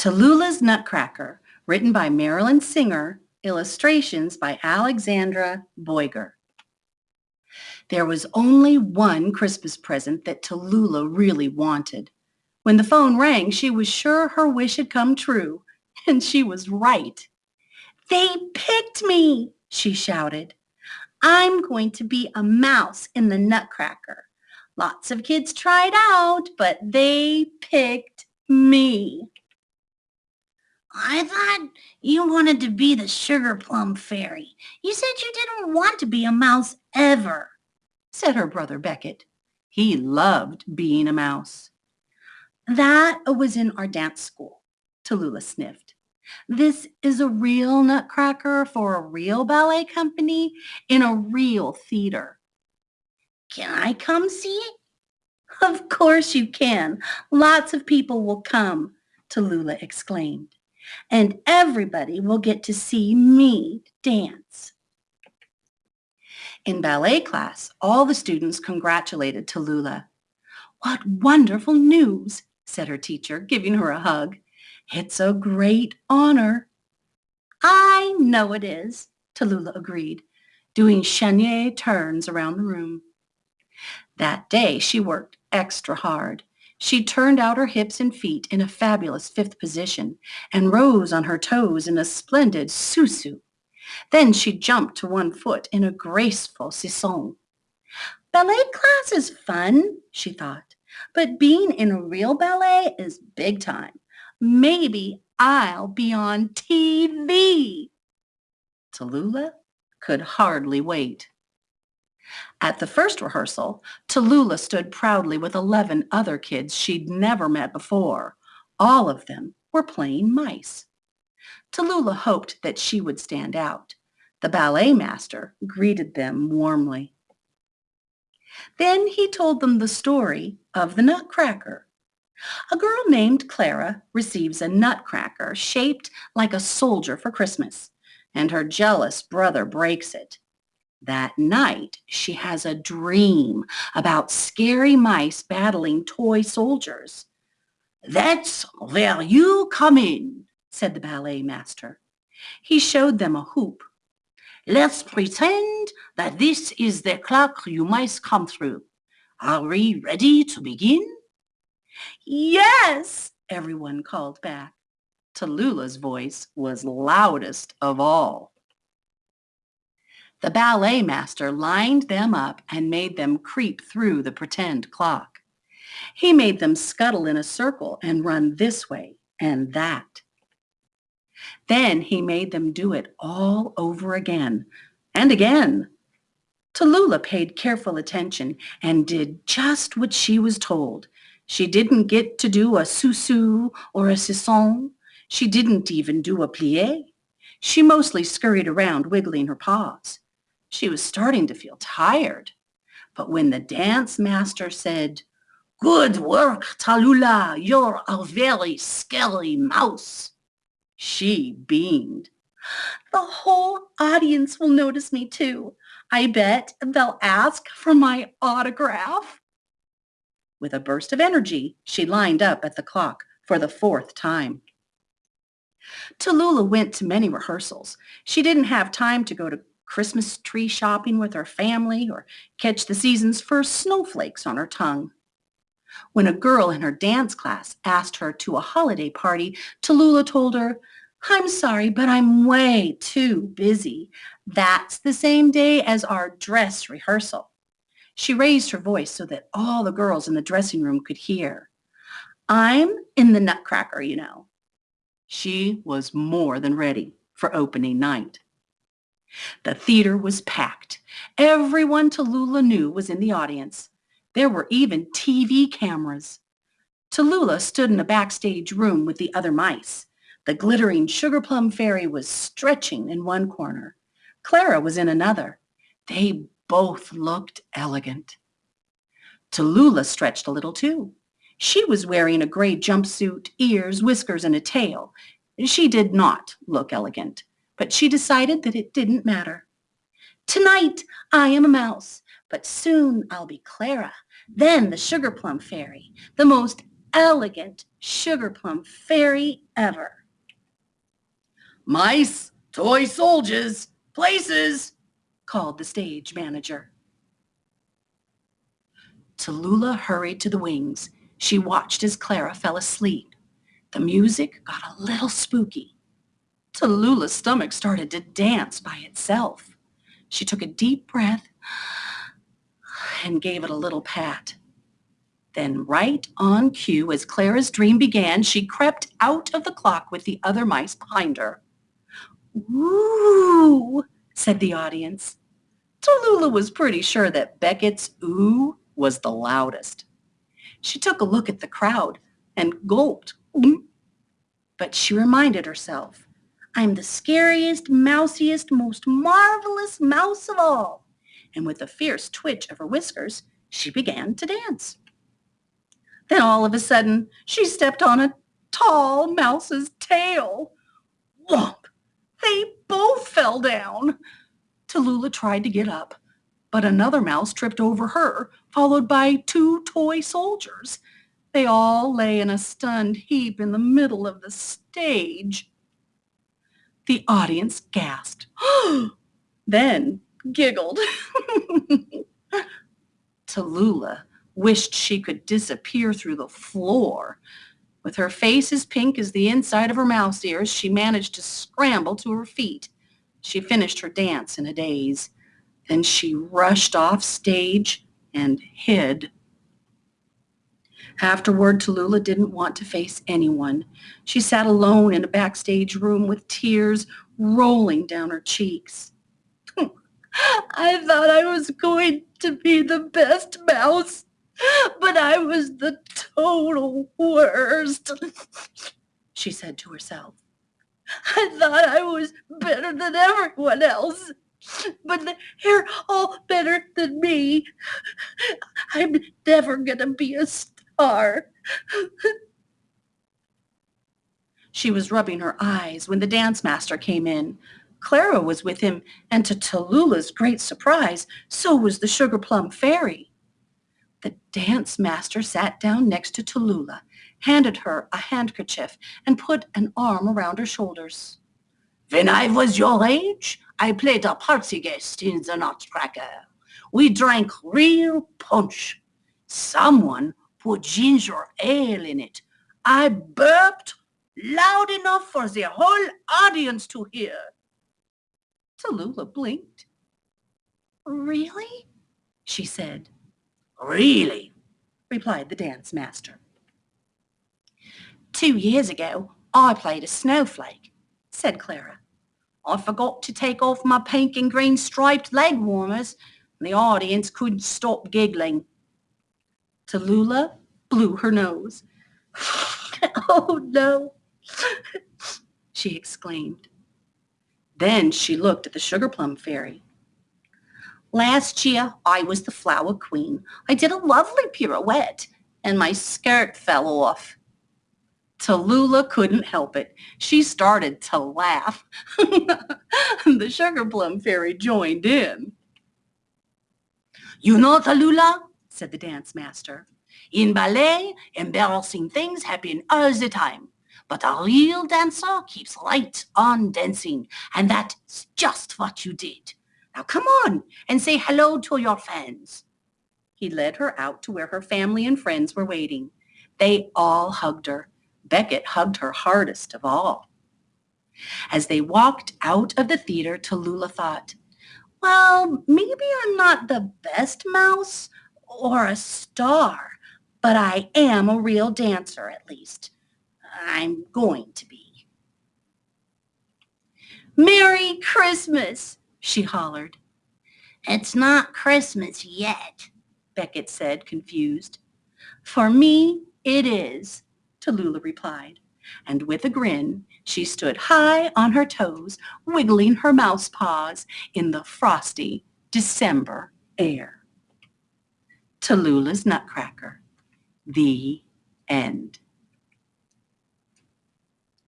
Tallulah's Nutcracker, written by Marilyn Singer, illustrations by Alexandra Boiger. There was only one Christmas present that Tallulah really wanted. When the phone rang, she was sure her wish had come true, and she was right. "They picked me," she shouted. "I'm going to be a mouse in the Nutcracker. Lots of kids tried out, but they picked me." "I thought you wanted to be the Sugar Plum Fairy. You said you didn't want to be a mouse ever," said her brother Beckett. He loved being a mouse. "That was in our dance school," Tallulah sniffed. "This is a real Nutcracker for a real ballet company in a real theater." "Can I come see it?" "Of course you can. Lots of people will come," Tallulah exclaimed. "And everybody will get to see me dance." In ballet class, all the students congratulated Tallulah. "What wonderful news," said her teacher, giving her a hug. "It's a great honor." "I know it is," Tallulah agreed, doing chenier turns around the room. That day, she worked extra hard. She turned out her hips and feet in a fabulous fifth position and rose on her toes in a splendid susu. Then she jumped to one foot in a graceful sisson. "Ballet class is fun," she thought, "but being in a real ballet is big time. Maybe I'll be on TV." Tallulah could hardly wait. At the first rehearsal, Tallulah stood proudly with 11 other kids she'd never met before. All of them were playing mice. Tallulah hoped that she would stand out. The ballet master greeted them warmly. Then he told them the story of the Nutcracker. A girl named Clara receives a nutcracker shaped like a soldier for Christmas, and her jealous brother breaks it. That night, she has a dream about scary mice battling toy soldiers. "That's where you come in," said the ballet master. He showed them a hoop. "Let's pretend that this is the clock you mice come through. Are we ready to begin?" "Yes," everyone called back. Tallulah's voice was loudest of all. The ballet master lined them up and made them creep through the pretend clock. He made them scuttle in a circle and run this way and that. Then he made them do it all over again and again. Tallulah paid careful attention and did just what she was told. She didn't get to do a susu or a sisson. She didn't even do a plie. She mostly scurried around, wiggling her paws. She was starting to feel tired. But when the dance master said, "Good work, Tallulah, you're a very scary mouse," she beamed. "The whole audience will notice me too. I bet they'll ask for my autograph." With a burst of energy, she lined up at the clock for the fourth time. Tallulah went to many rehearsals. She didn't have time to go to Christmas tree shopping with her family or catch the season's first snowflakes on her tongue. When a girl in her dance class asked her to a holiday party, Tallulah told her, "I'm sorry, but I'm way too busy. That's the same day as our dress rehearsal." She raised her voice so that all the girls in the dressing room could hear. "I'm in the Nutcracker, you know." She was more than ready for opening night. The theater was packed. Everyone Tallulah knew was in the audience. There were even TV cameras. Tallulah stood in a backstage room with the other mice. The glittering Sugar Plum Fairy was stretching in one corner. Clara was in another. They both looked elegant. Tallulah stretched a little too. She was wearing a gray jumpsuit, ears, whiskers, and a tail. She did not look elegant, but she decided that it didn't matter. "Tonight I am a mouse, but soon I'll be Clara, then the Sugar Plum Fairy, the most elegant Sugar Plum Fairy ever. "Mice, toy soldiers, places," called the stage manager. Tallulah hurried to the wings. She watched as Clara fell asleep. The music got a little spooky. Tallulah's stomach started to dance by itself. She took a deep breath and gave it a little pat. Then, right on cue, as Clara's dream began, she crept out of the clock with the other mice behind her. "Ooh," said the audience. Tallulah was pretty sure that Beckett's ooh was the loudest. She took a look at the crowd and gulped. But she reminded herself, "I'm the scariest, mousiest, most marvelous mouse of all." And with a fierce twitch of her whiskers, she began to dance. Then all of a sudden, she stepped on a tall mouse's tail. Whomp! They both fell down. Tallulah tried to get up, but another mouse tripped over her, followed by 2 toy soldiers. They all lay in a stunned heap in the middle of the stage. The audience gasped, then giggled. Tallulah wished she could disappear through the floor. With her face as pink as the inside of her mouse ears, she managed to scramble to her feet. She finished her dance in a daze. Then she rushed off stage and hid. Afterward, Tallulah didn't want to face anyone. She sat alone in a backstage room with tears rolling down her cheeks. "I thought I was going to be the best mouse, but I was the total worst," she said to herself. "I thought I was better than everyone else, but they're all better than me. I'm never gonna be a star." She was rubbing her eyes when the dance master came in. Clara was with him, and to Tallulah's great surprise, so was the Sugar Plum Fairy. The dance master sat down next to Tallulah, handed her a handkerchief, and put an arm around her shoulders. "When I was your age, I played a party guest in the Nutcracker. We drank real punch. Someone put ginger ale in it. I burped loud enough for the whole audience to hear." Tallulah blinked. "Really?" she said. "Really," replied the dance master. "2 years ago, I played a snowflake," said Clara. "I forgot to take off my pink and green striped leg warmers, and the audience couldn't stop giggling." Tallulah blew her nose. "Oh, no," she exclaimed. Then she looked at the Sugar Plum Fairy. "Last year, I was the flower queen. I did a lovely pirouette, and my skirt fell off." Tallulah couldn't help it. She started to laugh. The Sugar Plum Fairy joined in. "You know, Tallulah," said the dance master, "in ballet, embarrassing things happen all the time. But a real dancer keeps right on dancing, and that's just what you did. Now come on and say hello to your fans." He led her out to where her family and friends were waiting. They all hugged her. Beckett hugged her hardest of all. As they walked out of the theater, Tallulah thought, "Well, maybe I'm not the best mouse or a star, but I am a real dancer at least. I'm going to be." "Merry Christmas," she hollered. It's not Christmas yet," Beckett said, confused. "For me, it is," Tallulah replied. And with a grin, she stood high on her toes, wiggling her mouse paws in the frosty December air. Tallulah's Nutcracker. The end.